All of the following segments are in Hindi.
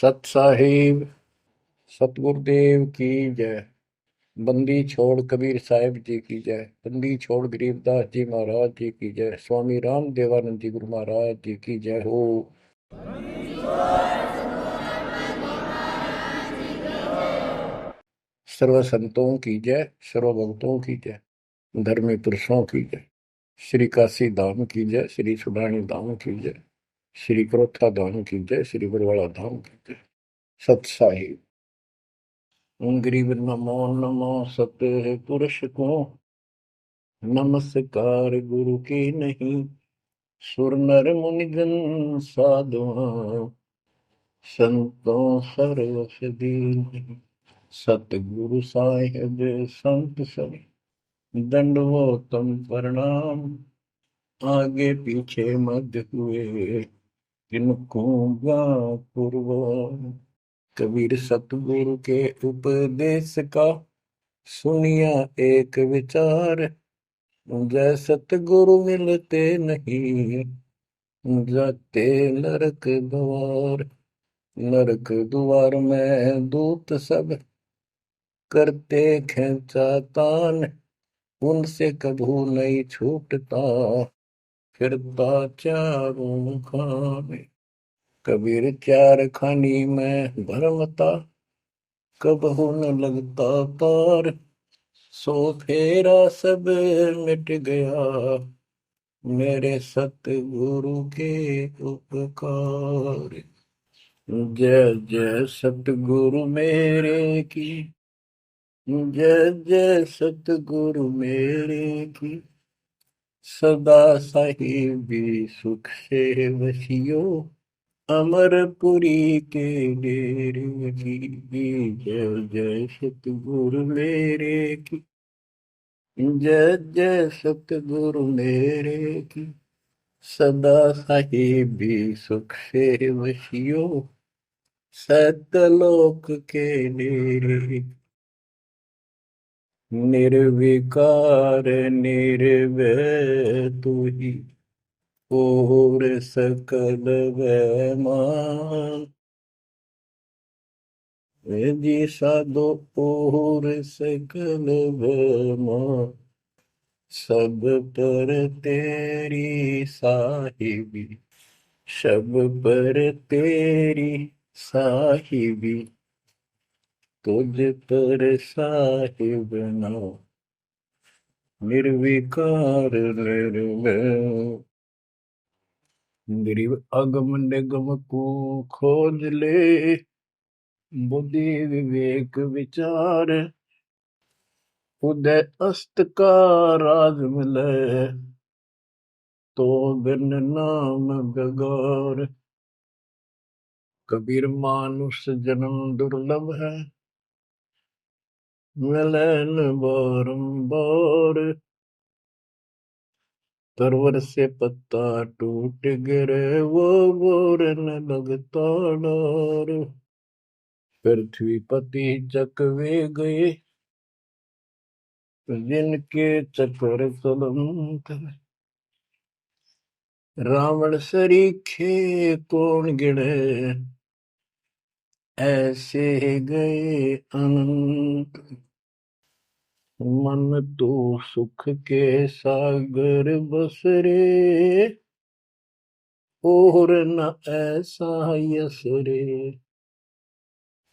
सत साहिब सतगुरुदेव की जय। बंदी छोड़ कबीर साहिब जी की जय। बंदी छोड़ गरीबदास जी महाराज जी की जय। स्वामी राम देवानंद जी गुरु महाराज जी की जय हो। सर्व संतों की जय, सर्व भक्तों की जय, धर्मी पुरुषों की जय। श्री काशी धाम की जय, श्री सुडानी धाम की जय, श्री क्रोथा धाम की जय, श्री बरवाड़ा धाम की जय। सत साहिब गरीब नमो नमो सत पुरुष को नमस्कार गुरु की नहीं। सुर नर मुनिजन साधुआ संतों सरस दीन। सतगुरु साहिब संत सब दंडवतम प्रणाम। आगे पीछे मध्य हुए किनको पूर्व। कबीर सतगुरु के उपदेश का सुनिया एक विचार। जय सतगुरु मिलते नहीं जाते नरक द्वार। नरक द्वार में दूत सब करते खेचा तान। उनसे कभू नहीं छूटता फिरता चारों खाने। कबीर चार खानी में भरमता कबहू न लगता पार। सो फेरा सब मिट गया मेरे सतगुरु के उपकार। जय जय सतगुरु मेरे की जय जय सतगुरु मेरे की। सदा साहिबी सुख से वसियो अमरपुरी के डेरे की। जय जय सतगुरु मेरे की जय जय सतगुरु मेरे की। सदा साहिबी सुख से वसियो सतलोक के डेरे। निर्विकार निर्भय तू ही और सकल वैमान। जी साधो और सकल वैमान। सब पर तेरी साहिबी सब पर तेरी साहिबी। तुझ पर साहिब ना निर्विकार निर्भय। गरीब अगम निगम को खोज ले बुद्धि विवेक विचार। उदय अस्त का राज मिले तो बिन नाम बेगार। कबीर मानुष जन्म दुर्लभ है मिले न बारंबार। तरवर से पत्ता टूट गिरे वो बोर न लगता डार। पृथ्वी पति चकवे गए जिनके चक्कर चलंत। रावण सरीखे कौन गिने ऐसे गए अनंत। मन तो सुख के सागर बसरे और न ऐसा यस रे।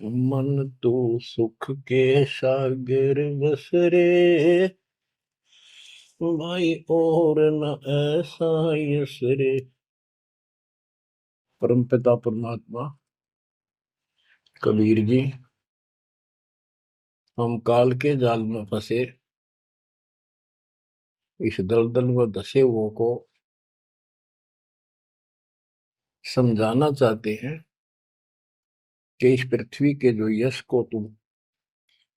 मन तो सुख के सागर बसरे भाई और न ऐसा यस रे। परमपिता परमात्मा कबीर जी हम काल के जाल में फंसे इस दलदल में धसे हुओं को समझाना चाहते हैं कि इस पृथ्वी के जो यश को तुम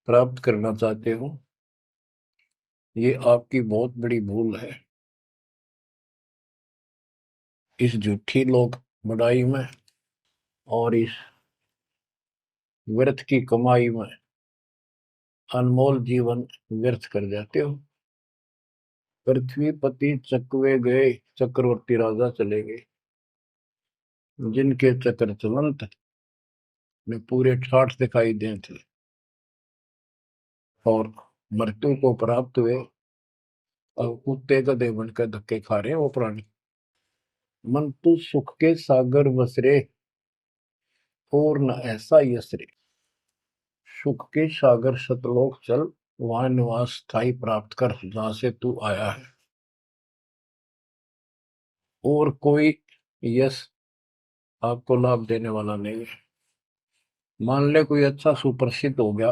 प्राप्त करना चाहते हो ये आपकी बहुत बड़ी भूल है। इस झूठी लोक बड़ाई में और इस व्यर्थ की कमाई में अनमोल जीवन व्यर्थ कर जाते हो। पृथ्वी पति चकवे गए चक्रवर्ती राजा चले गए जिनके चक्र चलंत। में पूरे ठाठ दिखाई दें थे और मृत्यु को प्राप्त हुए और कुत्ते गधे बनकर धक्के खा रहे हैं वो प्राणी। मन तू सुख के सागर बसरे और न ऐसा यसरे। सुख के सागर सतलोक चल, वहां निवास स्थायी प्राप्त कर जहां से तू आया है। और कोई यश आपको लाभ देने वाला नहीं है। मान ले कोई अच्छा सुप्रसिद्ध हो गया,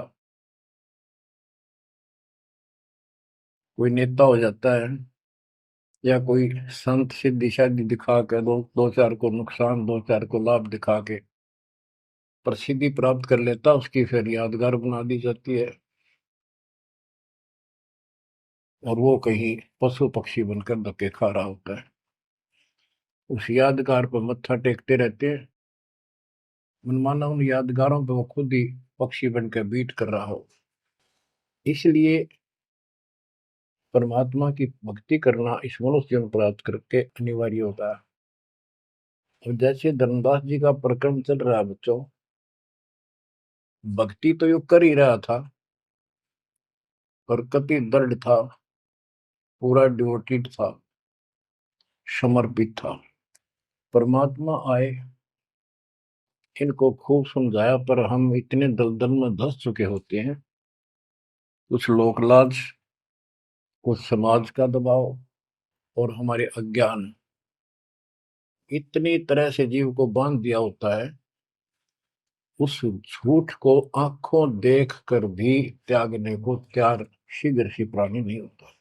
कोई नेता हो जाता है, या कोई संत सिद्धि शादी दिखा के दो चार को नुकसान, दो चार को लाभ दिखा के प्रसिद्धि प्राप्त कर लेता, उसकी फिर यादगार बना दी जाती है और वो कहीं पशु पक्षी बनकर धक्के खा रहा होता है। उस यादगार पर मत्था टेकते रहते हैं, मनमाना उन यादगारों पर वो खुद ही पक्षी बनकर बीट कर रहा हो। इसलिए परमात्मा की भक्ति करना इस मनुष्य जन्म प्राप्त करके अनिवार्य होता है। और जैसे धर्मदास जी का प्रकरण चल रहा है बच्चों, भक्ति तो यो कर ही रहा था और कति दृढ़ था, पूरा डिवोटेड था, समर्पित था। परमात्मा आए, इनको खूब समझाया, पर हम इतने दलदल में धंस चुके होते हैं, कुछ लोक लाज, कुछ समाज का दबाव और हमारे अज्ञान इतनी तरह से जीव को बांध दिया होता है, उस झूठ को आंखों देख कर भी त्यागने को तैयार शीघ्र ही प्राणी नहीं होता।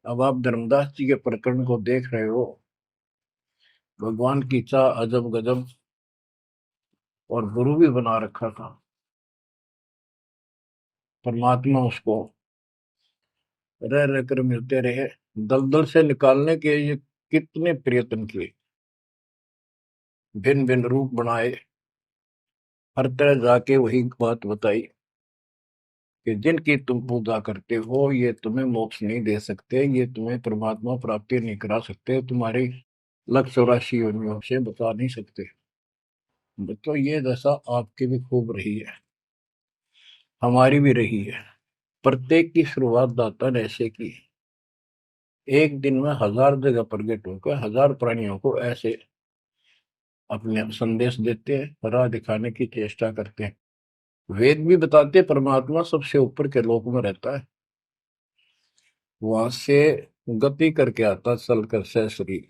अब आप धर्मदास जी के प्रकरण को देख रहे हो, भगवान की चाह अजब गजब और गुरु भी बना रखा था। परमात्मा उसको रह रह कर मिलते रहे, दलदल से निकालने के ये कितने प्रयत्न किए, भिन्न भिन्न रूप बनाए, हर तरह जाके वही बात बताई कि जिनकी तुम पूजा करते हो ये तुम्हें मोक्ष नहीं दे सकते, ये तुम्हें परमात्मा प्राप्ति नहीं करा सकते, तुम्हारी 184 योनियों से बता नहीं सकते। तो ये दशा आपकी भी खूब रही है, हमारी भी रही है। प्रत्येक की शुरुआत दाता ने ऐसे की, एक दिन में 1000 जगह प्रकट होकर 1000 प्राणियों को ऐसे अपने संदेश देते हैं, राह दिखाने की चेष्टा करते हैं। वेद भी बताते हैं परमात्मा सबसे ऊपर के लोक में रहता है, वहां से गति करके आता चल कर सहसरी,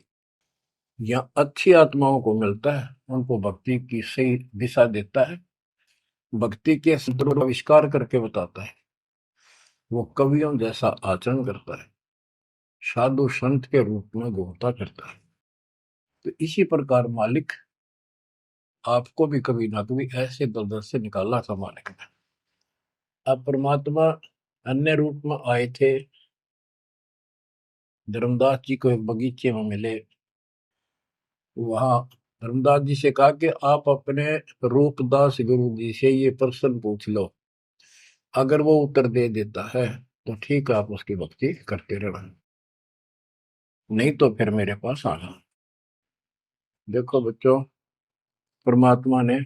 या अच्छी आत्माओं को मिलता है, उनको भक्ति की सही दिशा देता है, भक्ति के सूत्रों का आविष्कार करके बताता है, वो कवियों जैसा आचरण करता है, साधु संत के रूप में घूमता करता है। तो इसी प्रकार मालिक आपको भी कभी ना कभी ऐसे दलदल से निकाला था मालिक ने। अब परमात्मा अन्य रूप में आए थे, धर्मदास जी को एक बगीचे में मिले, वहां धर्मदास जी से कहा कि आप अपने रूपदास गुरु जी से ये प्रश्न पूछ लो, अगर वो उत्तर दे देता है तो ठीक है, आप उसकी भक्ति करते रहना, नहीं तो फिर मेरे पास आना। देखो बच्चों, परमात्मा ने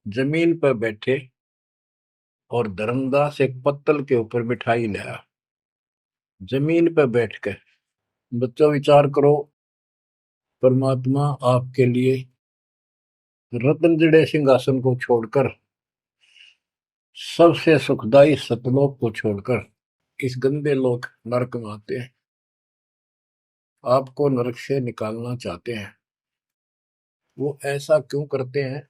जमीन पर बैठे और धर्मदास एक पत्तल के ऊपर मिठाई लाया, जमीन पर बैठ कर। बच्चों विचार करो, परमात्मा आपके लिए रत्न जड़े सिंहासन को छोड़कर, सबसे सुखदायी सतलोक को छोड़कर इस गंदे लोक नरक में आते हैं, आपको नरक से निकालना चाहते हैं। वो ऐसा क्यों करते हैं,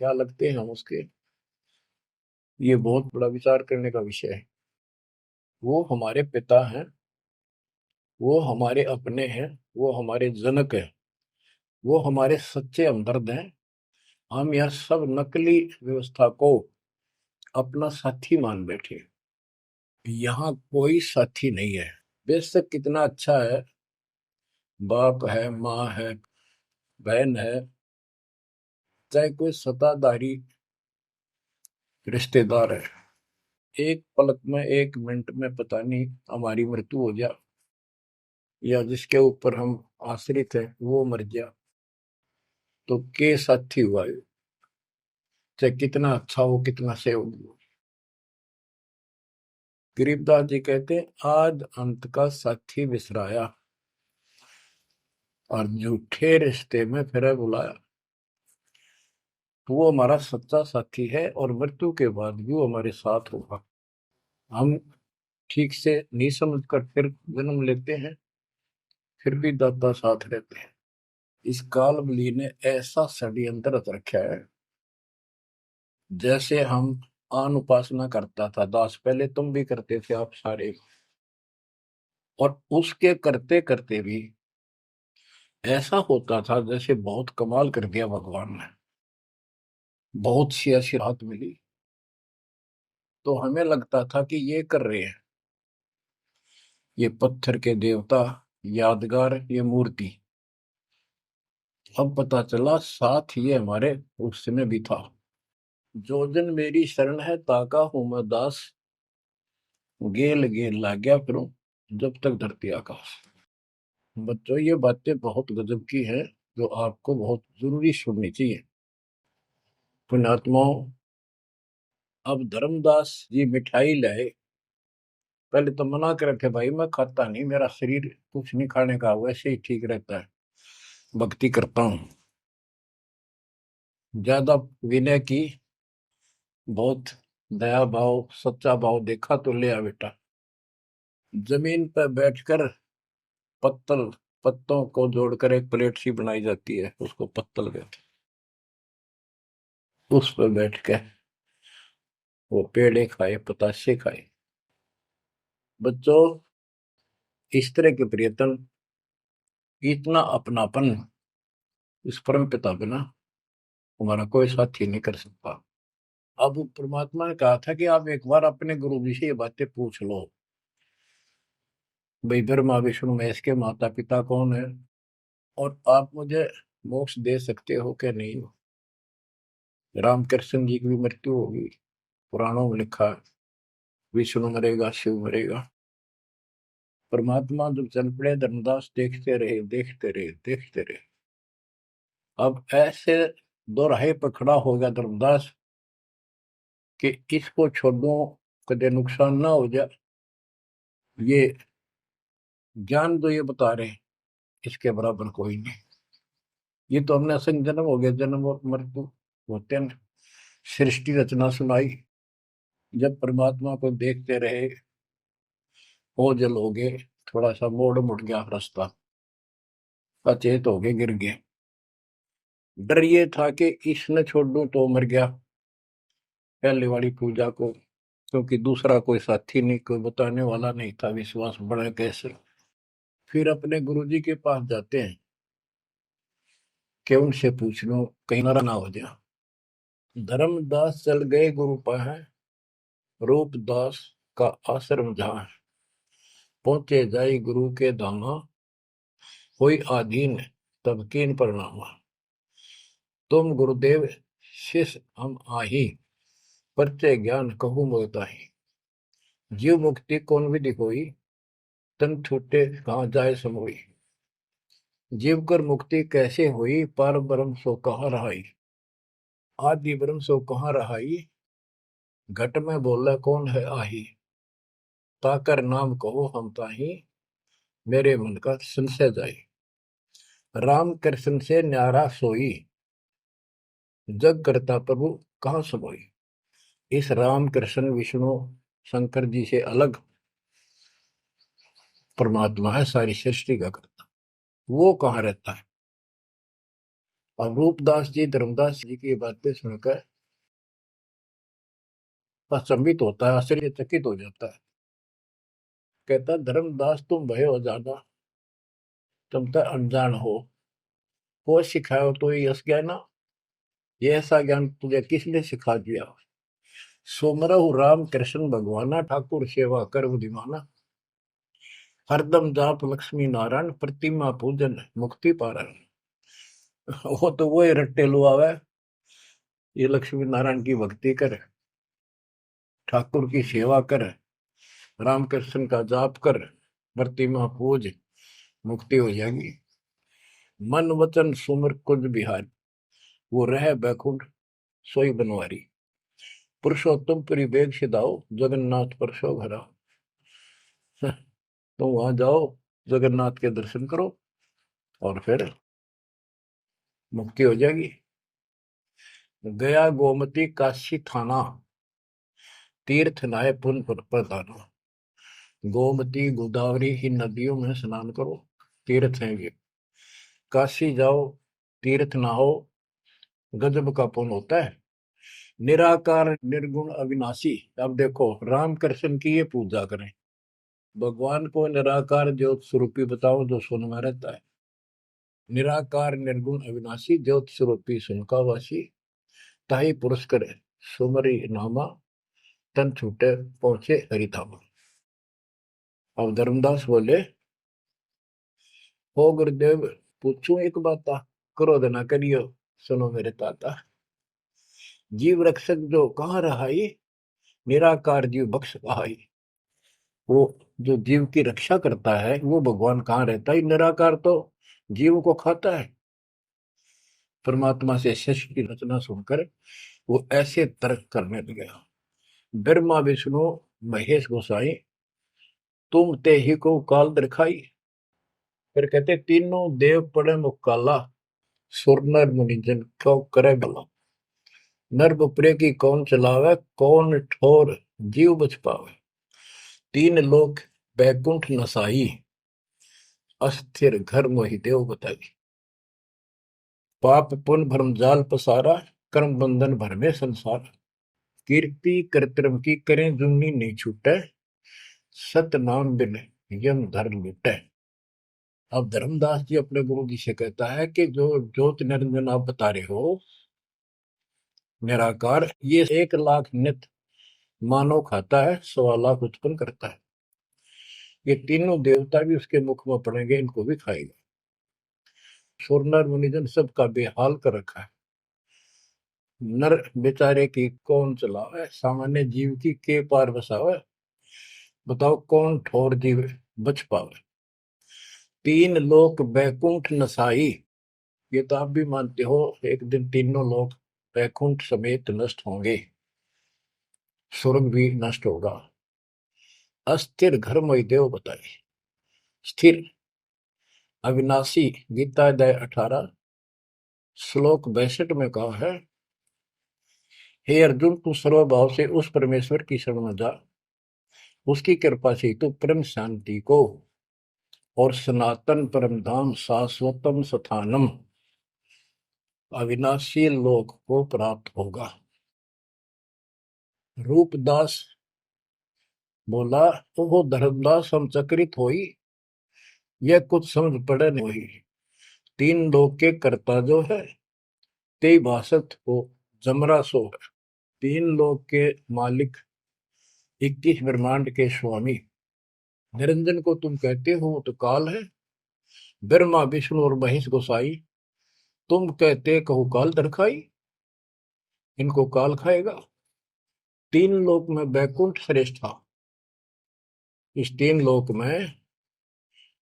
क्या लगते हैं हम उसके, ये बहुत बड़ा विचार करने का विषय है। वो हमारे पिता हैं, वो हमारे अपने हैं, वो हमारे जनक हैं, वो हमारे सच्चे हमदर्द हैं। हम यह सब नकली व्यवस्था को अपना साथी मान बैठे, यहाँ कोई साथी नहीं है। बेशक कितना अच्छा है, बाप है, माँ है, बहन है, चाहे कोई सत्ताधारी रिश्तेदार है, एक पलक में, एक मिनट में पता नहीं हमारी मृत्यु हो जाए, या जिसके ऊपर हम आश्रित हैं वो मर गया तो के साथी हुआ, चाहे कितना अच्छा हो कितना सेवक हो। गरीबदास जी कहते हैं आद अंत का साथी बिसराया और झूठे रिश्ते में फिर बुलाया। तो वो हमारा सच्चा साथी है और मृत्यु के बाद भी वो हमारे साथ होगा। हम ठीक से नहीं समझ कर फिर जन्म लेते हैं, फिर भी दादा साथ रहते हैं। इस कालबली ने ऐसा षड्यंत्र रच रखा है। जैसे हम आन उपासना करता था दास, पहले तुम भी करते थे आप सारे, और उसके करते करते भी ऐसा होता था जैसे बहुत कमाल कर दिया भगवान ने, बहुत सी ऐसी राहत मिली। तो हमें लगता था कि ये कर रहे हैं ये पत्थर के देवता, यादगार, ये मूर्ति। अब पता चला साथ ये हमारे उसमें भी था। जो जन मेरी शरण है ताका हूं मैं दास, गेल गेल ला गया फिरूं जब तक धरती आकाश। बच्चों ये बातें बहुत गजब की हैं जो आपको बहुत जरूरी सुननी चाहिए। पुण्यात्माओं, अब धर्मदास जी मिठाई लाए। पहले तो मना कर रखे भाई मैं खाता नहीं, मेरा शरीर कुछ नहीं खाने का, वैसे ही ठीक रहता है, भक्ति करता हूँ। ज्यादा विनय की, बहुत दया भाव सच्चा भाव देखा तो ले आ बेटा। जमीन पर बैठकर पत्तल, पत्तों को जोड़कर एक प्लेट सी बनाई जाती है, उसको पत्तल कहते हैं। उस पर बैठ के वो पेड़े खाए पताशे खाए। बच्चों, इस तरह के प्रयत्न, इतना अपनापन इस परम पिता बिना हमारा कोई साथी नहीं कर सकता। अब परमात्मा ने कहा था कि आप एक बार अपने गुरु जी से ये बातें पूछ लो, भाई ब्रह्मा विष्णु महेश के माता पिता कौन है, और आप मुझे मोक्ष दे सकते हो कि नहीं। रामकृष्ण जी की भी मृत्यु होगी, पुराणों में लिखा है, विष्णु मरेगा शिव मरेगा। परमात्मा जब चल पड़े धर्मदास देखते रहे देखते रहे देखते रहे। अब ऐसे दोराहे पर खड़ा हो गया धर्मदास कि इसको छोड़ो, कदे नुकसान ना हो जाए। ये ज्ञान जो ये बता रहे हैं इसके बराबर कोई नहीं। ये तो हमने असंग जन्म हो गया, जन्म और मृत्यु होते हैं। सृष्टि रचना सुनाई, जब परमात्मा को देखते रहे ओझल हो गए, थोड़ा सा मोड़ मुड़ गया रास्ता, अचेत हो गए गिर गए। डर ये था कि इसने छोड़ दूं तो मर गया पहले वाली पूजा को, क्योंकि दूसरा कोई साथी नहीं, कोई बताने वाला नहीं था, विश्वास बढ़े कैसे। फिर अपने गुरुजी के पास जाते हैं कि उनसे पूछ लो कहीं नारा ना हो जाए। धर्मदास चल गए गुरु पाए, रूपदास का आश्रम जहाँ, पहुंचे जाई गुरु के धामा, कोई आधीन तब कीन प्रणामा। तुम गुरुदेव शिष्य हम आही, परचे ज्ञान कहूँ मोताही। जीव मुक्ति कौन विधि कोई, तन छूटे कहाँ जाए समोई। जीव कर मुक्ति कैसे हुई, पार ब्रह्म सो कहाँ रहाई। आदि ब्रह्म सो कहाँ रहाई, घट में बोला कौन है आही। ताकर नाम कहो हम ताही, मेरे मन का संशय जाई। राम कृष्ण से न्यारा सोई, जग करता प्रभु कहाँ समोई। इस राम कृष्ण विष्णु शंकर जी से अलग परमात्मा है, सारी सृष्टि का करता, वो कहाँ रहता है। और रूपदास जी धर्मदास जी की बातें सुनकर अचंभित होता है, आश्चर्यचकित हो जाता है। कहता धर्मदास तुम भय हो ज्यादा, तुम तो अनजान हो सिखाओ तो ये यश ज्ञान, ये ऐसा ज्ञान तुझे किसने सिखा दिया। सोमरहु राम कृष्ण भगवाना, ठाकुर सेवा कर बुद्धिमाना। हरदम जाप लक्ष्मी नारायण, प्रतिमा पूजन मुक्ति पारण। वो तो वो रट्टे लुआवे, ये लक्ष्मी नारायण की भक्ति कर, ठाकुर की सेवा कर, रामकृष्ण का जाप कर, प्रतिमा पूज, मुक्ति हो जाएगी। मन वचन सुमर कुंज बिहारी, वो रह बैकुंठ सोई बनवारी। पुरुषोत्तम पुरी बेग सिधाओ, जगन्नाथ परसो घरा। तो वहां जाओ, जगन्नाथ के दर्शन करो और फिर मुक्ति हो जाएगी। गया गोमती काशी थाना, तीर्थ नाय पुन प्रदाना। गोमती गोदावरी इन नदियों में स्नान करो, तीर्थ हैं ये। काशी जाओ, तीर्थ नहाओ, गजब का पुण्य होता है। निराकार निर्गुण अविनाशी, अब देखो राम कृष्ण की ये पूजा करें, भगवान को निराकार ज्योत स्वरूपी बताओ जो सुन में रहता है। निराकार निर्गुण अविनाशी ज्योत स्वरूपी सुनकावासी, ताही पुरुष करे सुमरी नामा, तन छूटे पहुंचे हरिधामा। अब धर्मदास बोले, हो गुरुदेव पूछूं एक बात, क्रोध न करियो सुनो मेरे ताता। जीव रक्षक जो कहाँ रहाई, निराकार जीव बख्श कहाई। वो जो जीव की रक्षा करता है वो भगवान कहाँ रहता है, निराकार तो जीव को खाता है। परमात्मा से शिष्य की रचना सुनकर वो ऐसे तर्क करने लगे। ब्रह्मा विष्णु महेश गोसाई, तुम ते ही को काल दिखाई। फिर कहते तीनों देव पड़े मुकाला, सुर नर मुनि जन क्यों करे भला। नर उपरे की कौन चलावे, कौन ठोर जीव बच पावे। तीन लोक बैकुंठ नसाई, अस्थिर घर मोहि देव बताई। पाप पुण्य भ्रम जाल पसारा, कर्म बंधन भर में संसार। कीर्ति कर्तव्य की करें जुम्नी नहीं छूटे, सत नाम बिन यम धर लूटे। अब धर्मदास जी अपने गुरु जी से कहता है कि जो ज्योत निरंजन आप बता रहे हो निराकार, ये 1 लाख नित मानव खाता है, 1.25 लाख उत्पन्न करता है। ये तीनों देवता भी उसके मुख में पड़ेंगे, इनको भी खाएगा। सुरनर मुनिजन सबका बेहाल कर रखा है। नर बेचारे की कौन चलावे, सामान्य जीव की के पार बसावे। बताओ कौन ठोर जीव बच पावे। तीन लोक बैकुंठ नसाई, ये तो आप भी मानते हो एक दिन तीनों लोग बैकुंठ समेत नष्ट होंगे, स्वर्ग भी नष्ट होगा। अस्थिर घर मोहि देव बताए। स्थिर अविनाशी, गीता अध्याय 18 श्लोक 62 में कहा है, हे अर्जुन तू सर्वभाव से उस परमेश्वर की शरण में जा, उसकी कृपा से तू परम शांति को और सनातन परम धाम शाश्वतम स्थानम अविनाशी लोक को प्राप्त होगा। रूपदास बोला, तो वो धर्मदास हम चकित होई, यह कुछ समझ पड़े नहीं। तीन लोक के कर्ता जो है, ते भाषत को जमरा सो है। तीन लोक के मालिक, 21 ब्रह्मांड के स्वामी निरंजन को तुम कहते हो तो काल है। ब्रह्मा विष्णु और महेश गोसाई, तुम कहते कहो काल दरखाई, इनको काल खाएगा। तीन लोक में बैकुंठ श्रेष्ठ था। इस तीन लोक में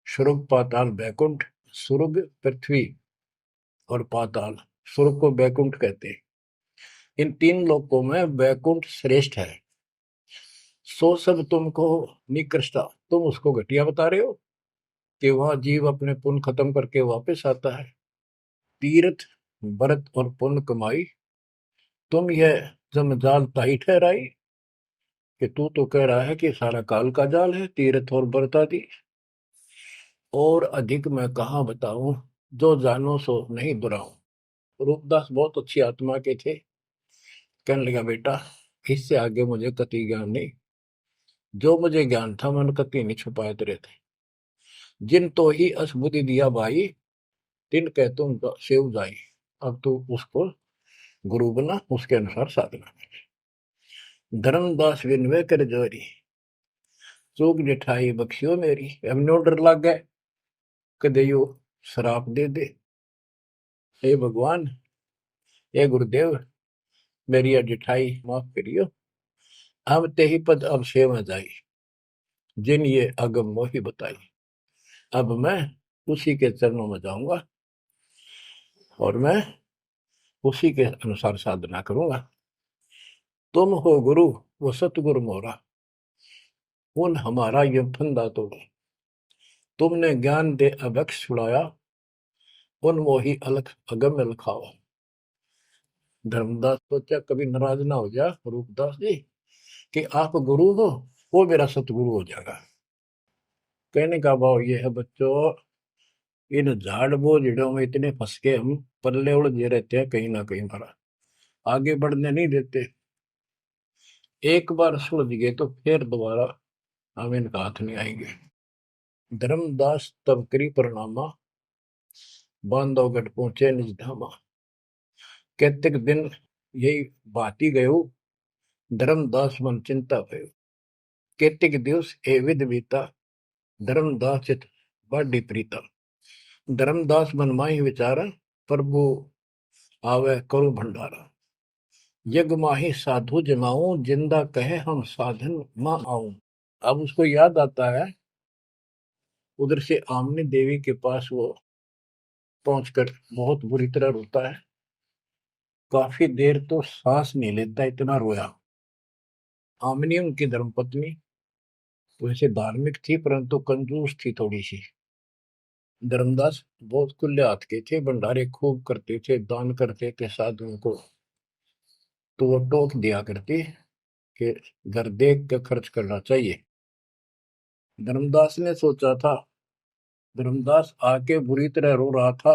स्वर्ग पाताल बैकुंठ, स्वर्ग पृथ्वी और पाताल, स्वर्ग को बैकुंठ कहते हैं। इन तीन लोकों में बैकुंठ श्रेष्ठ है। सो सब तुमको निकृष्टा, तुम उसको घटिया बता रहे हो कि वह जीव अपने पुण्य खत्म करके वापस आता है। तीर्थ व्रत और पुण्य कमाई, तुम यह जमजाल ताही ठहराई कि तू तो कह रहा है कि सारा काल का जाल है, तीर्थ और व्रत आदि। और अधिक मैं कहाँ बताऊं, जो जानो सो नहीं दुराऊं। रूपदास बहुत अच्छी आत्मा के थे। कहने लगा बेटा इससे आगे मुझे कति ज्ञान नहीं, जो मुझे ज्ञान था मैंने कति नहीं छुपाए तेरे थे। जिन तो ही असबुद्धि दिया भाई, तिन कह तुम सेव जाई। अब तू उसको गुरु बना, उसके अनुसार साधना। धर्मदास विनवे कर जोरी, चूक जिठाई बख्शियो मेरी। अब नो डर लग गए कदे यो शराप दे दे। हे भगवान, हे गुरुदेव, मेरी जिठाई माफ करियो। हम ते ही पद अब सेवा जाई, जिन ये अगम मोही बताई। अब मैं उसी के चरणों में जाऊंगा और मैं उसी के अनुसार साधना करूंगा। तुम हो गुरु वो सतगुरु मोरा, उन हमारा ये फंदा तोड़ा। तुमने ज्ञान दे अभक्ष छुड़ाया, उन मोही अलख अगम लखावा। धर्मदास सोचा कभी नाराज ना हो जा रूपदास जी कि आप गुरु हो, वो मेरा सतगुरु हो जाएगा। कहने का भाव ये है बच्चों, इन झाड़ बोझड़ों में इतने फंस के हम पल्ले उलझे रहते हैं, कहीं ना कहीं हमारा आगे बढ़ने नहीं देते। एक बार सुलझ गए तो फिर दोबारा हम इनका हाथ नहीं आएंगे। धर्मदास तब करी प्रणामा, बांधवगढ़ पहुंचे निज धामा। कहते दिन यही बाती गयो, धर्मदास मन चिंता भयो। केतिक दिवस ए विध बीता, धर्मदास चित बाडी प्रीता। धर्मदास मन माही विचारा, प्रभु आवे करो भंडारा। यज्ञ माही साधु जमाऊं, जिंदा कहे हम साधन मां आऊं। अब उसको याद आता है, उधर से आमनी देवी के पास वो पहुंचकर बहुत बुरी तरह रोता है। काफी देर तो सांस नहीं लेता, इतना रोया। आमनी उनकी धर्मपत्नी वैसे धार्मिक थी परंतु कंजूस थी थोड़ी सी। धर्मदास बहुत खुले हाथ के थे, भंडारे खूब करते थे, दान करते थे साधुओं को। तो वो टोक दिया करती कि घर देख कर खर्च करना चाहिए। धर्मदास ने सोचा था, धर्मदास आके बुरी तरह रो रहा था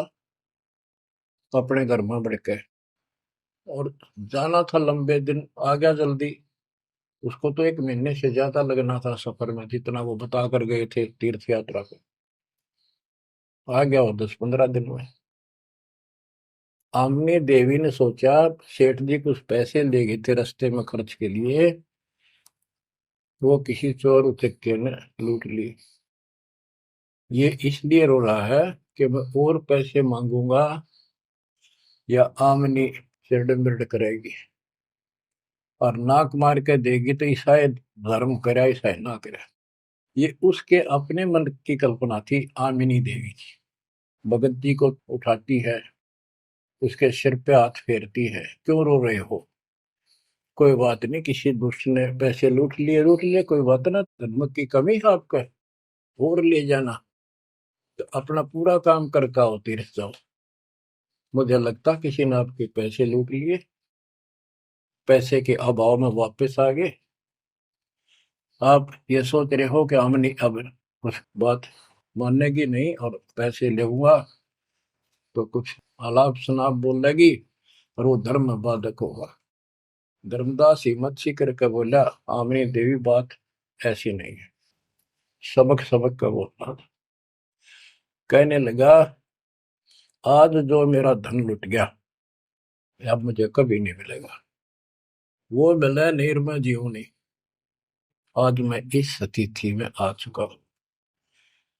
अपने घर में बढ़ के, और जाना था लंबे दिन, आ गया जल्दी। उसको तो 1 महीने से ज्यादा लगना था सफर में, जितना वो बता कर गए थे तीर्थ यात्रा को। आ गया वो 10-15 दिन में। आमनी देवी ने सोचा सेठ जी कुछ पैसे ले गए थे रास्ते में खर्च के लिए, वो किसी चोर उचक्के ने लूट लिए। ये इसलिए रो रहा है कि मैं और पैसे मांगूंगा या आमनी सिरड मिरड करेगी, और नाक मार के देगी तो ईसाई धर्म करे ईसाई ना करे। ये उसके अपने मन की कल्पना थी। आमिनी देवी की भगत जी को उठाती है, उसके सिर पे हाथ फेरती है, क्यों रो रहे हो, कोई बात नहीं, किसी दुष्ट ने पैसे लूट लिए, कोई बात ना, धर्म की कमी है आपका, और ले जाना, तो अपना पूरा काम करके आओ, तीर्थ जाओ। मुझे लगता किसी ने आपके पैसे लूट लिए, पैसे के अभाव में वापस आ गए। आप ये सोच रहे हो कि हमने अब कुछ बात मानेगी नहीं और पैसे लेऊंगा तो कुछ आलाप शनाप बोलेगी और वो धर्म में बाधक होगा। धर्मदास हिम्मत सी करके बोला, आमनी देवी बात ऐसी नहीं है। सबक सबक का बोलना। कहने लगा, आज जो मेरा धन लुट गया अब मुझे कभी नहीं मिलेगा, वो मिले नीर में जीवनी। आज मैं इस स्थिति में आ चुका हूं।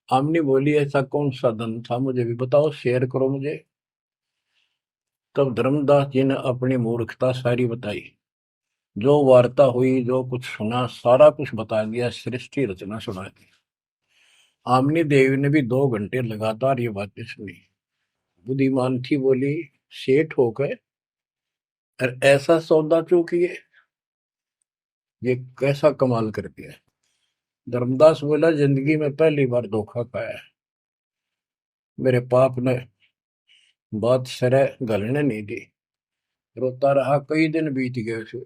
आमनी बोली, ऐसा कौन सा धन था, मुझे भी बताओ, शेयर करो मुझे। तब धर्मदास जी ने अपनी मूर्खता सारी बताई, जो वार्ता हुई, जो कुछ सुना, सारा कुछ बता दिया, सृष्टि रचना सुना दी। आमनी देवी ने भी 2 घंटे लगातार ये बातें सुनी। बुद्धिमान थी, बोली, सेठ होकर और ऐसा सौदा चूकिए, ये कैसा कमाल कर दिया। धर्मदास बोला, जिंदगी में पहली बार धोखा खाया है, मेरे पाप ने बात सरे गलने नहीं दी। रोता रहा, कई दिन बीत गए उसे,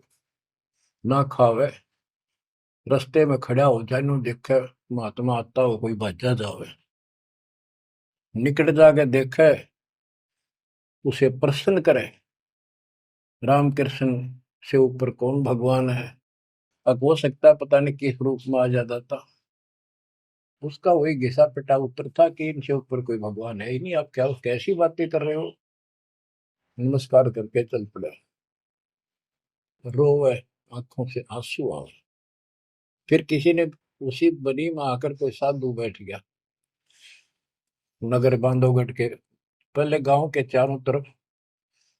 ना खावे, रास्ते में खड़ा हो जाए, नु देखे महात्मा आता हो, कोई भज्जा जावे, निकट जाके देखे, उसे प्रश्न करे, राम कृष्ण से ऊपर कौन भगवान है। अब हो सकता है पता नहीं किस रूप में आ जाता था। उसका वही घिसा पिटा उत्तर था कि इनसे ऊपर कोई भगवान है ही नहीं, आप क्या कैसी बातें कर रहे हो। नमस्कार करके चल पड़े, रोवे, आंखों से आंसू आवे। फिर किसी ने उसी बनी में आकर कोई साधु बैठ गया। नगर बांधवगढ़ के पहले गांव के चारों तरफ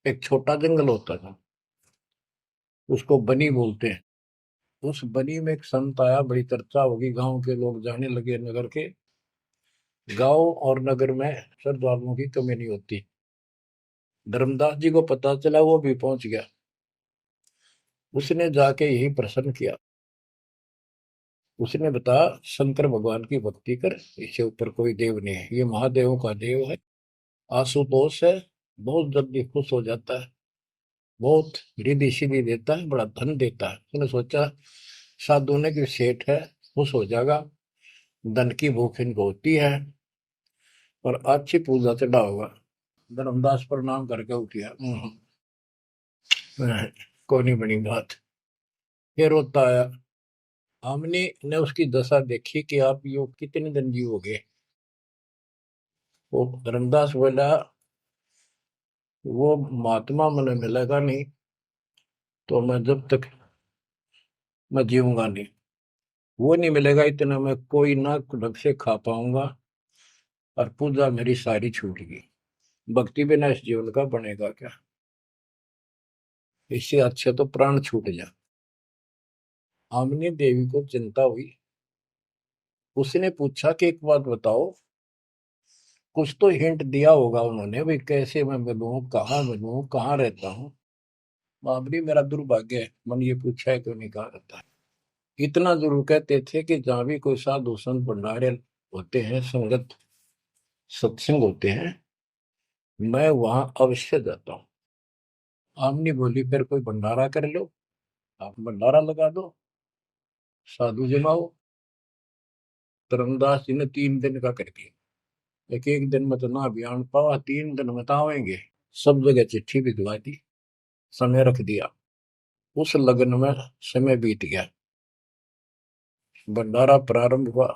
एक छोटा जंगल होता था, उसको बनी बोलते हैं। उस बनी में एक संत आया, बड़ी चर्चा होगी, गांव के लोग जाने लगे नगर के। गांव और नगर में श्रद्धालुओं की कमी नहीं होती। धर्मदास जी को पता चला, वो भी पहुंच गया। उसने जाके यही प्रश्न किया। उसने बताया, शंकर भगवान की भक्ति कर, इससे ऊपर कोई देव नहीं है, ये महादेवों का देव है। आशुतोष है, बहुत जल्दी खुश हो जाता है, बहुत रिद्धि सिद्धि देता है, बड़ा धन देता है। उसने सोचा साधु ने कि सेठ है, खुश हो जाएगा, धन की भूख इनको होती है, और अच्छी पूजा चढ़ा होगा। धर्मदास प्रणाम करके उठ गया। कोई नहीं बनी बात। फिर होता आया। हमने ने उसकी दशा देखी कि आप यो कितने दिन जीवोगे। वो धर्मदास बोला, वो महात्मा मैंने मिलेगा नहीं तो मैं जब तक मैं जीऊंगा नहीं। वो नहीं मिलेगा इतना मैं कोई ना ढंग से खा पाऊंगा, और पूजा मेरी सारी छूट गई। भक्ति बिना इस जीवन का बनेगा क्या? इससे अच्छा तो प्राण छूट जा। आमनी देवी को चिंता हुई। उसने पूछा कि एक बात बताओ, कुछ तो हिंट दिया होगा उन्होंने, भाई कैसे मैं मिलूं, कहाँ रहता हूँ। बाबरी, मेरा दुर्भाग्य है, मन ये पूछा है क्यों नहीं कहा रहता है। इतना जरूर कहते थे कि जहां भी कोई साधु संत भंडारे होते हैं, संगत सत्संग होते हैं, मैं वहां अवश्य जाता हूँ। आमनी बोली, फिर कोई भंडारा कर लो, आप भंडारा लगा दो, साधु जमाओ। धर्मदास जी ने 3 दिन का कर दिया। एक एक दिन में तो ना बयान पावा, 3 दिन में तो आवेंगे। सब जगह चिट्ठी भिजवा दी, समय रख दिया। उस लगन में समय बीत गया। भंडारा प्रारंभ हुआ।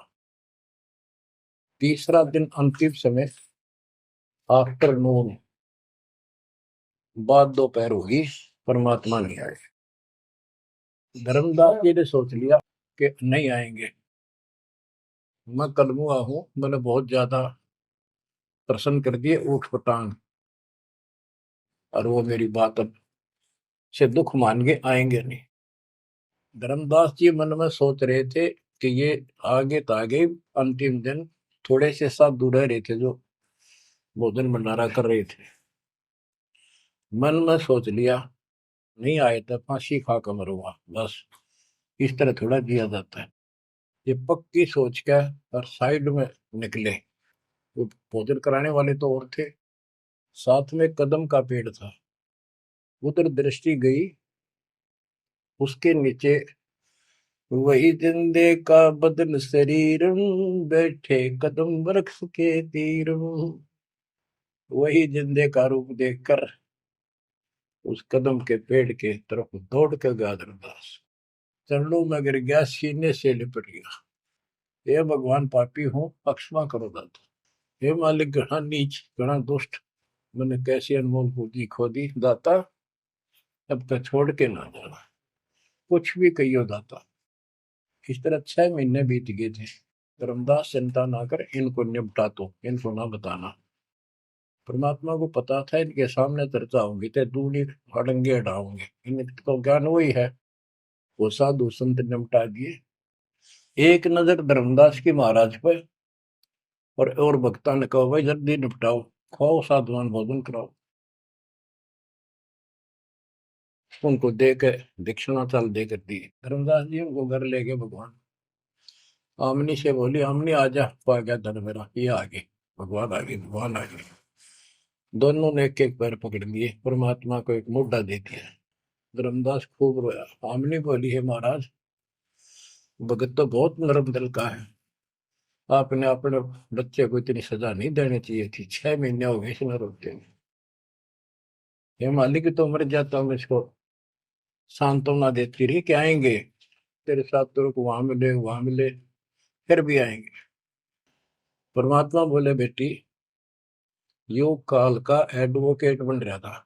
तीसरा दिन अंतिम समय, आफ्टरनून, बाद दोपहर होगी, परमात्मा नहीं आए। धर्मदास जी ने सोच लिया कि नहीं आएंगे, मैं कलमुआ हूं, मैंने बहुत ज्यादा प्रसन्न कर दिए ऊट पटांग, और वो मेरी बात अब से दुख मान के आएंगे नहीं। धर्मदास जी मन में सोच रहे थे कि ये आगे तो आगे, अंतिम दिन थोड़े से साधु रह रहे थे जो भोजन भंडारा कर रहे थे। मन में सोच लिया, नहीं आए तो फांसी खा कर मरूंगा बस, इस तरह थोड़ा जिया जाता है। ये पक्की सोच कर और साइड में निकले। वो भोजन कराने वाले तो और थे, साथ में कदम का पेड़ था। उधर दृष्टि गई, उसके नीचे वही जिंदे का बदन शरीर, बैठे कदम वृक्ष के तीर। वही जिंदे का रूप देखकर उस कदम के पेड़ के तरफ दौड़ कर गया धर्मदास। चरणों में गिर गया, सीने से लिपट गया। हे भगवान, पापी हूँ, क्षमा करो दाता। हे मालिक, घना नीच, घना दुष्ट, मैंने कैसी अनमोल पूंजी खो दी दाता, अब तक छोड़ के ना जाना, कुछ भी कहियो दाता। इस तरह 6 महीने बीत गए थे। धर्मदास, चिंता ना कर, इनको निपटा, तो इनको ना बताना। परमात्मा को पता था इनके सामने चर्चा होंगी तो दूनी हड़ंगे हटाओगे, इनको ज्ञान वही है। वो साधु संत निपटा दिए। एक नजर धर्मदास की महाराज पर, और भक्ता ने कहा, भाई जल्दी निपटाओ, खाओ साधुवान भोजन कराओ। उनको दे के दक्षिणा चाल दे कर दी। धर्मदास जी उनको घर ले गए भगवान। आमनी से बोली, आमनी आजा, पा गया धन मेरा, ये आगे भगवान आगे, भगवान आगे। दोनों ने एक एक पैर पकड़ लिए, परमात्मा को एक मुद्दा दे दिया। धर्मदास खूब रोया। आमनी बोली, है महाराज, भगत तो बहुत नरम दिल का है, आपने अपने बच्चे को इतनी सजा नहीं देनी चाहिए थी, 6 महीने हो गए इसने रोते हुए। हे मालिक, तो मर जाता हूँ, इसको सांत्वना देती रही कि आएंगे तेरे साथ, तेरे को वहां मिले वहां मिले, फिर भी आएंगे। परमात्मा बोले, बेटी, योग काल का एडवोकेट बन रहा था,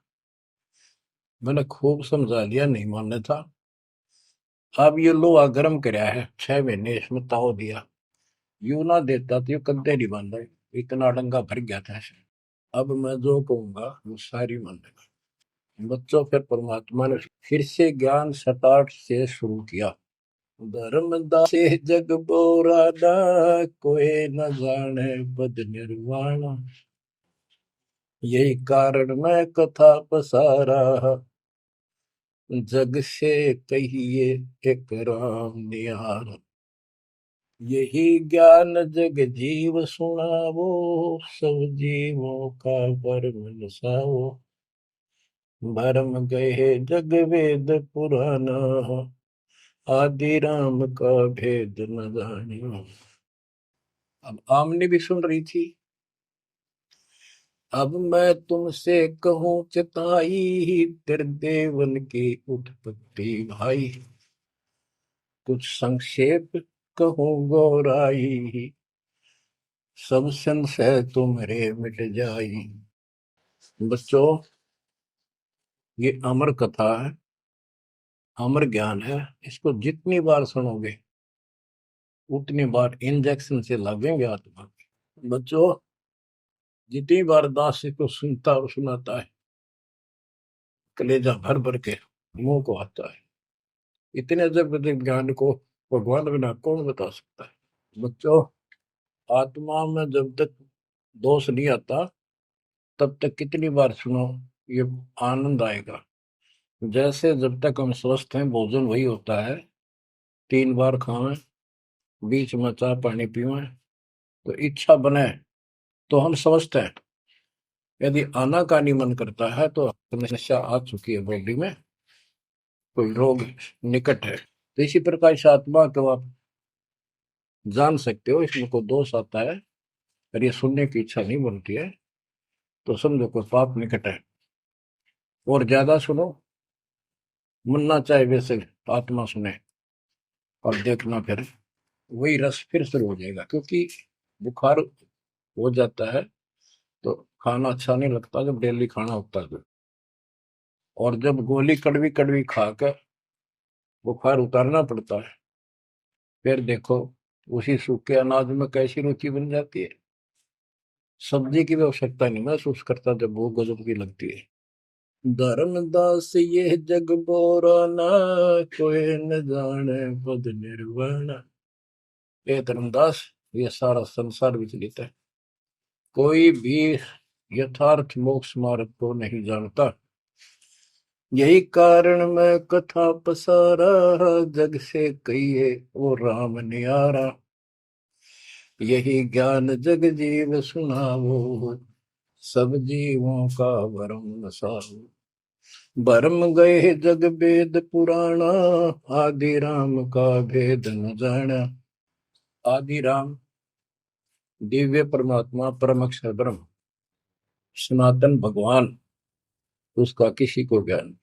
मैंने खूब समझा लिया, नहीं मानना था। अब ये लोहा गर्म कराया है, 6 महीने इसमें ताव दिया, यू ना देता तो ये कद्दे नहीं बन रहे, इतना डंगा भर गया था ऐसे। अब मैं जो कहूंगा वो सारी मान लेगा। बच्चों, फिर परमात्मा ने फिर से ज्ञान स्टार्ट से शुरू किया। धर्मदासे जग बोराना, कोई न जाने पद निर्वाणा। यही कारण मैं कथा पसारा, जग से कहिए एक राम निहार। यही ज्ञान जग जीव सुनावो, सब जीवों का भरम नसाओ। भरम गए जग वेद पुराना, आदि राम का भेद न जानियो। अब आमने भी सुन रही थी। अब मैं तुमसे कहूं चिताई, त्रिदेवन की उत्पत्ति भाई। कुछ संक्षेप कहूं गौराई, सब संशय तुम्हारे मिट जाई। बच्चों, ये अमर कथा है, अमर ज्ञान है। इसको जितनी बार सुनोगे उतनी बार इंजेक्शन से लगेंगे आत्मा में। बच्चों, जितनी बार दास इसको सुनता और सुनाता है, कलेजा भर भर के मुंह को आता है। इतने अजब अजब ज्ञान को भगवान बिना कौन बता सकता है। बच्चों, आत्मा में जब तक दोष नहीं आता तब तक कितनी बार सुनो, ये आनंद आएगा। जैसे जब तक हम स्वस्थ हैं भोजन वही होता है, 3 बार खाएं, बीच में चाय पानी पीवें, तो इच्छा बने तो हम स्वस्थ हैं। यदि आनाकानी मन करता है तो समस्या आ चुकी है बॉडी में, कोई रोग निकट है। तो इसी प्रकार से आत्मा को आप जान सकते हो, इसमें कोई दोष आता है और ये सुनने की इच्छा नहीं बनती है तो समझो कोई पाप निकट है। और ज्यादा सुनो, मन ना चाहे वैसे आत्मा सुने, और देखना फिर वही रस फिर शुरू हो जाएगा। क्योंकि बुखार हो जाता है तो खाना अच्छा नहीं लगता जब डेली खाना होता है तो। और जब गोली कड़वी कड़वी खाकर बुखार उतारना पड़ता है, फिर देखो उसी सूखे अनाज में कैसी रुचि बन जाती है। सब्जी की भी आवश्यकता नहीं महसूस करता जब वो गजब की लगती है। धर्मदास ये जग बोराना, कोई न जाने पद निर्वाणा। ये धर्मदास, ये सारा संसार विचलित है, कोई भी यथार्थ मोक्ष मार्ग को नहीं जानता। यही कारण मैं कथा पसारा, जग से कहिए वो राम नियारा। यही ज्ञान जग जीव सुनावो, सब जीवों का भरम नसाओ। भरम गए जग वेद पुराणा, आदि राम का भेद न जाना। आदि राम दिव्य परमात्मा परम अक्षर ब्रह्म सनातन भगवान, उसका किसी को ज्ञान।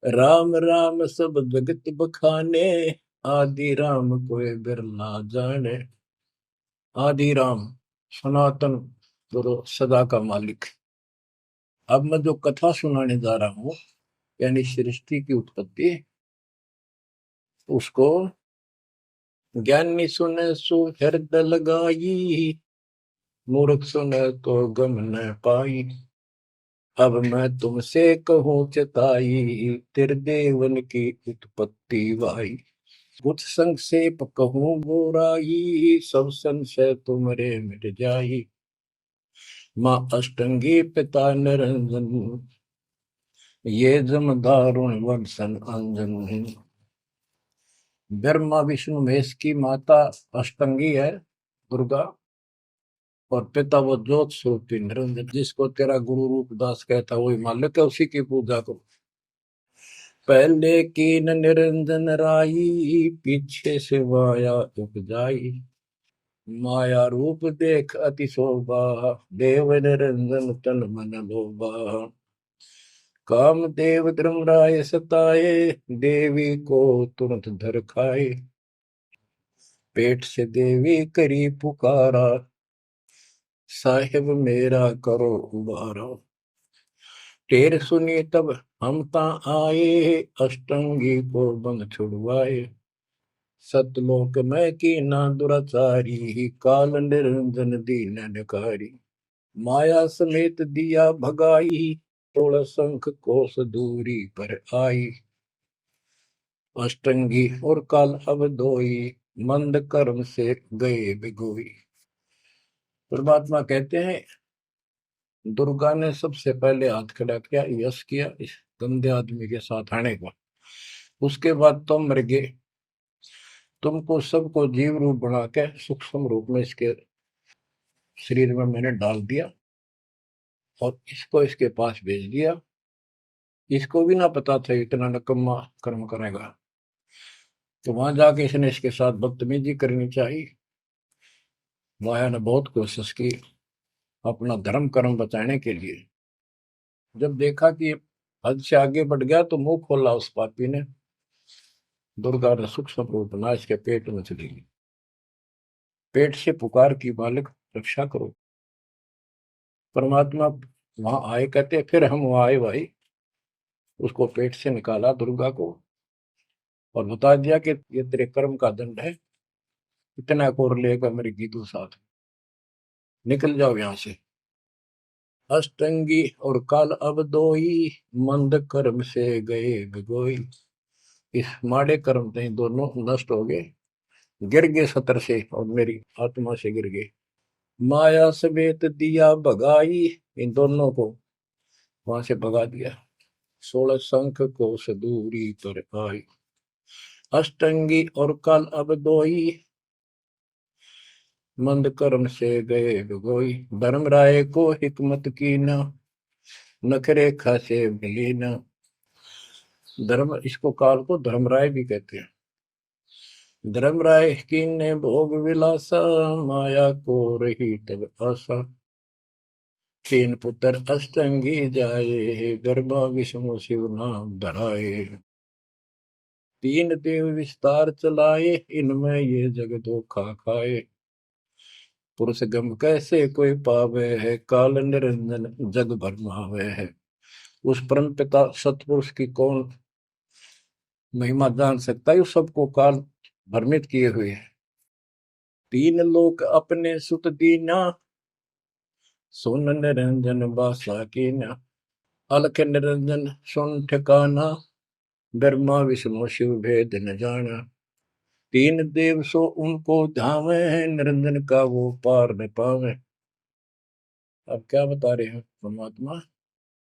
राम राम सब जगत बखाने, आदि राम कोई बिरला जाने। आदि राम सनातन गुरु सदा का मालिक। अब मैं जो कथा सुनाने जा रहा हूं, यानी सृष्टि की उत्पत्ति, उसको ज्ञानी सुने सो हृदय लगाई, मूर्ख सुने तो गम न पाई। अब मैं तुमसे कहूं चिताई, त्रिदेवन की उत्पत्ति वाई। कुछ संक्षेप कहूं गोराई, सब संशय तुमरे मिट जाई। माँ अष्टंगी पिता निरंजन, ये जम दारुण वंशन अंजन। ब्रह्मा विष्णु महेश की माता अष्टंगी है दुर्गा, और पिता वो ज्योत स्वरूपी निरंजन। जिसको तेरा गुरु रूपदास कहता वही मालिक है, उसी की पूजा करो। पहले कीन निरंजन राई, पीछे से माया उपजाई। माया रूप देख अति शोभा, देव निरंजन तन मन लोभा। काम देव धर्मराय सताए, देवी को तुरंत धर खाए। पेट से देवी करी पुकारा, साहिब मेरा करो उबारा। टेर सुनी तब हम ता आए, अष्टंगी को बंद छुड़वाए। सतलोक में की ना दुराचारी, काल निरंजन दीन नकारी। माया समेत दिया भगाई, तोड़ शंख कोस दूरी पर आई। अष्टंगी और काल अब दोई, मंद कर्म से गए बिगोई। परमात्मा कहते हैं दुर्गा ने सबसे पहले हाथ खड़ा किया, यश किया इस गंदे आदमी के साथ आने का। उसके बाद तुम मर गए, तुमको सबको जीव रूप बना के सूक्ष्म रूप में इसके शरीर में मैंने डाल दिया और इसको इसके पास भेज दिया। इसको भी ना पता था इतना नकम्मा कर्म करेगा, तो वहां जाके इसने इसके साथ बदतमीजी करनी चाहिए। माया ने बहुत कोशिश की अपना धर्म कर्म बचाने के लिए। जब देखा कि हद से आगे बढ़ गया तो मुंह खोला उस पापी ने। दुर्गा ने सूक्ष्म रूप बना इसके पेट में चली गई। पेट से पुकार की, बालक रक्षा करो। परमात्मा वहां आए, कहते फिर हम वहां आए भाई, उसको पेट से निकाला दुर्गा को और बता दिया कि ये तेरे कर्म का दंड है, इतना कोर लेगा मेरे गीतों साथ, निकल जाओ यहां से। अष्टंगी और काल अब दोई, मंद कर्म से गए बिगोई। इस माड़े कर्म से दोनों नष्ट हो गए, गिर गए सतर से और मेरी आत्मा से गिर गए। माया समेत दिया भगाई, इन दोनों को वहां से भगा दिया। 16 शंख को सदूरी पर आई, अष्टंगी और काल अब दोई, मंद कर्म से गए बिगोई। धर्मराय को हिकमत की न, नखरे खासे मिली न। धर्म, इसको काल को धर्मराय भी कहते हैं। धर्मराय की ने भोग विलासा, माया को रही तब आशा। तीन पुत्र अष्टंगी जाए, गर्भा विष्णु शिव नाम धराए। तीन देव विस्तार चलाए, इनमें ये जग धोखा खाए। पुरुष गम कैसे कोई पावे है, काल निरंजन जग भरमावे है। उस परम पिता सतपुरुष की कौन महिमा जान सकता है, सबको काल भ्रमित किए हुए है। तीन लोक अपने सुत दीना, सुन निरंजन बासा कीना। अलख निरंजन सुन ठिकाना, ब्रह्मा विष्णु शिव भेद न जाना। तीन देव सो उनको धावे, निरंजन का वो पार न पावे। अब क्या बता रहे हैं परमात्मा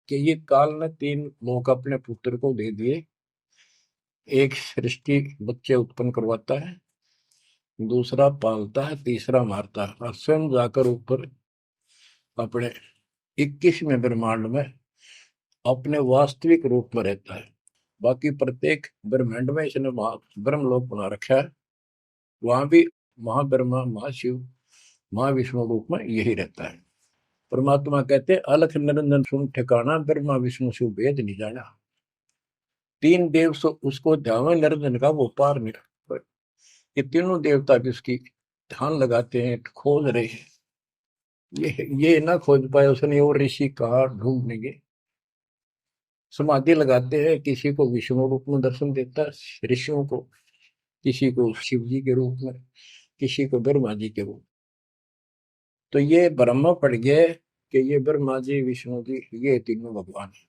कि ये काल ने तीन लोग अपने पुत्र को दे दिए। एक सृष्टि बच्चे उत्पन्न करवाता है, दूसरा पालता है, तीसरा मारता है, और स्वयं जाकर ऊपर अपने 21वें ब्रह्मांड में अपने वास्तविक रूप में रहता है। बाकी प्रत्येक ब्रह्मांड में इसने ब्रह्मलोक बना रखा है, वहां भी महाब्रह्मा महाशिव महाविष्णु रूप में यही रहता है। परमात्मा कहते हैं अलख निरंजन सुन ठिकाना, ब्रह्मा विष्णु शिव भेद नहीं जाना। तीन देव सो उसको ध्यान निरंजन का वो पार नहीं। ये तीनों देवता भी उसकी ध्यान लगाते हैं, खोज रहे हैं। ये ना खोज पाए उसने, और ऋषि कहा ढूंढनेंगे। समाधि लगाते हैं, किसी को विष्णु रूप में दर्शन देता है ऋषियों को, किसी को शिव जी के रूप में, किसी को ब्रह्मा जी के रूप। तो ये ब्रह्म पड़ गए कि ये ब्रह्मा जी विष्णु जी ये तीनों भगवान है।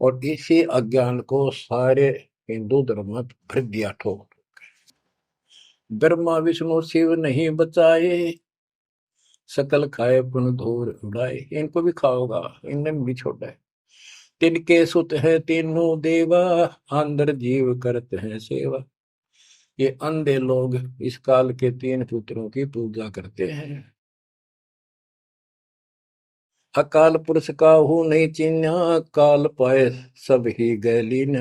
और इसी अज्ञान को सारे हिंदू धर्म में भर दिया ठोक। ब्रह्मा विष्णु शिव नहीं बचाए, सकल खाए पुन धूर उड़ाए। इनको भी खाओगा, इनने भी छोड़ा है। तिनके सुत है तीनों देवा, अंदर जीव करते हैं सेवा। ये अंधे लोग इस काल के तीन पुत्रों की पूजा करते हैं। अकाल पुरुष का हूं नहीं चिन्ह, काल पाए सब ही गए लीन।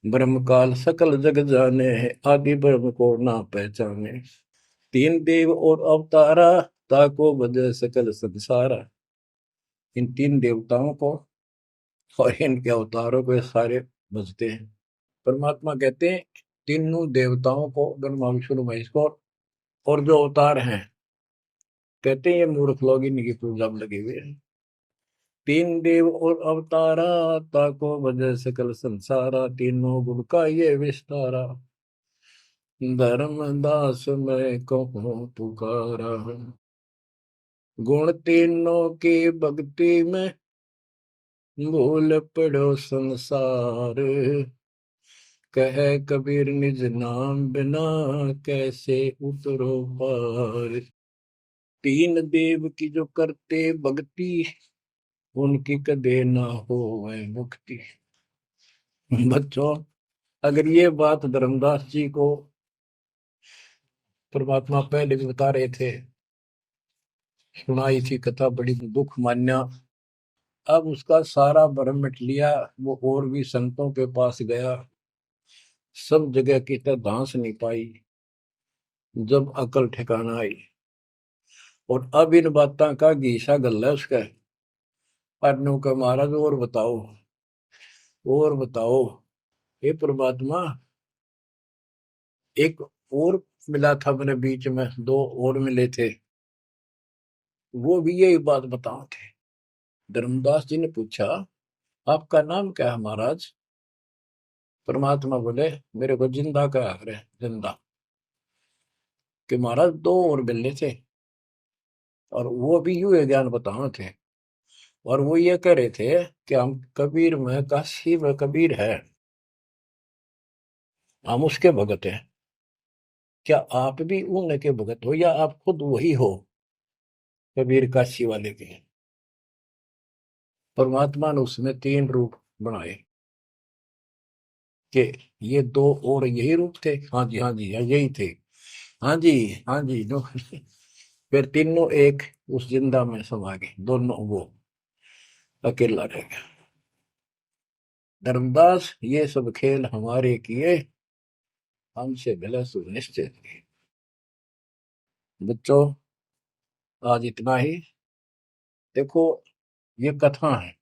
ब्रह्म काल सकल जग जाने, आदि ब्रह्म को ना पहचाने। तीन देव और अवतारा, ताको बजे सकल संसारा। इन तीन देवताओं को और इनके अवतारों को सारे बजते हैं। परमात्मा कहते हैं तीनों देवताओं को, ब्रह्मा विष्णु महेश को, और जो अवतार हैं, कहते हैं ये मूर्ख लोग इनकी पूजा में लगे हुए हैं। तीन देव और अवतारा, ताको वजह सकल संसारा। तीनों गुण का ये विस्तारा, धर्म दास मैं कहूँ पुकारा। गुण तीनों की भक्ति में, भूल पड़ो संसार। कह कबीर निज नाम बिना कैसे उतरो पार। तीन देव की जो करते भक्ति उनकी कदे ना हो वह मुक्ति। बच्चों, अगर ये बात धर्मदास जी को परमात्मा पहले भी बता रहे थे, सुनाई थी कथा, बड़ी दुख मान्या। अब उसका सारा भरम मिट लिया। वो और भी संतों के पास गया, सब जगह की तरह धांस नहीं पाई। जब अकल ठिकाना आई और अब इन बातों का घीसा गल है उसका। पढ़ने का महाराज और बताओ, और बताओ। हे परमात्मा, एक और मिला था मेरे बीच में, दो और मिले थे, वो भी यही बात बताओ थे। धर्मदास जी ने पूछा, आपका नाम क्या है महाराज? परमात्मा बोले, मेरे को जिंदा का है, जिंदा। कि महाराज दो और मिलने थे, और वो भी यूं ज्ञान बताओ थे। और वो ये कह रहे थे कि हम कबीर में, काशी में कबीर है, हम उसके भगत हैं। क्या आप भी उनके भगत हो, या आप खुद वही हो कबीर काशी वाले के? परमात्मा ने उसमें तीन रूप बनाए कि ये दो और यही रूप थे। हाँ जी, हाँ जी, हाँ यही थे। हाँ जी, हाँ जी, दो। फिर तीनों एक उस जिंदा में समा गए, दोनों वो अकेला रह गया। धर्मदास, ये सब खेल हमारे किए, हमसे भले सुनिश्चित किए। बच्चों, आज इतना ही। देखो, ये कथा है,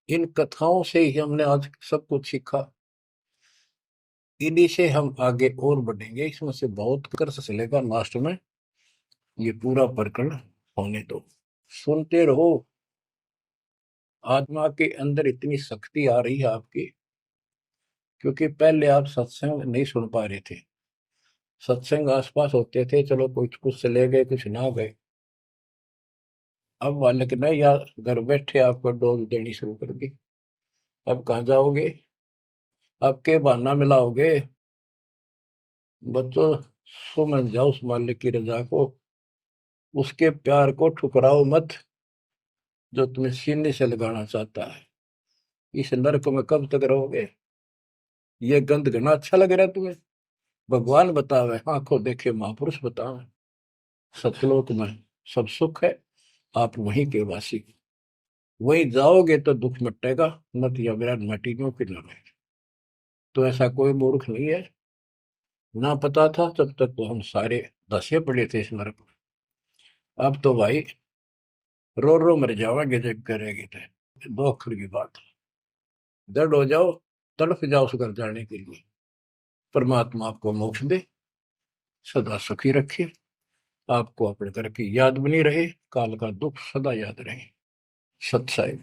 इन कथाओं से ही हमने आज सब कुछ सीखा। इन्हीं से हम आगे और बढ़ेंगे, इसमें से बहुत कर चलेगा। लास्ट में ये पूरा प्रकरण होने दो, सुनते रहो। आत्मा के अंदर इतनी शक्ति आ रही है आपकी, क्योंकि पहले आप सत्संग नहीं सुन पा रहे थे। सत्संग आसपास होते थे, चलो कुछ कुछ चले गए, कुछ ना गए। अब मालिक ने या घर बैठे आपको डोज देनी शुरू कर दी। अब कहाँ जाओगे? अब के बहाना मिलाओगे? बच्चों, समझ जाओ उस मालिक की रजा को, उसके प्यार को ठुकराओ मत, जो तुम्हें सीने से लगाना चाहता है। इस नरक में कब तक रहोगे? ये गंध घना अच्छा लग रहा है तुम्हें? भगवान बतावे, आंखों देखे महापुरुष बतावे, सतलोक में सब सुख है, आप वहीं के वासी। वहीं जाओगे तो दुख मिटेगा, मत या विराट मटीनों की न रहे। तो ऐसा कोई मूर्ख नहीं है। ना पता था तब तक तो हम सारे दसे पड़े थे इस नरक में। अब तो भाई रो रो मर जाओगे जब करेगी तो। दो अक्षर की बात, दर्द हो जाओ, तड़फ जाओ उस घर जाने के लिए। परमात्मा आपको मोक्ष दे, सदा सुखी रखे, आपको अपने घर की याद बनी रहे, काल का दुख सदा याद रहे। सत्साई।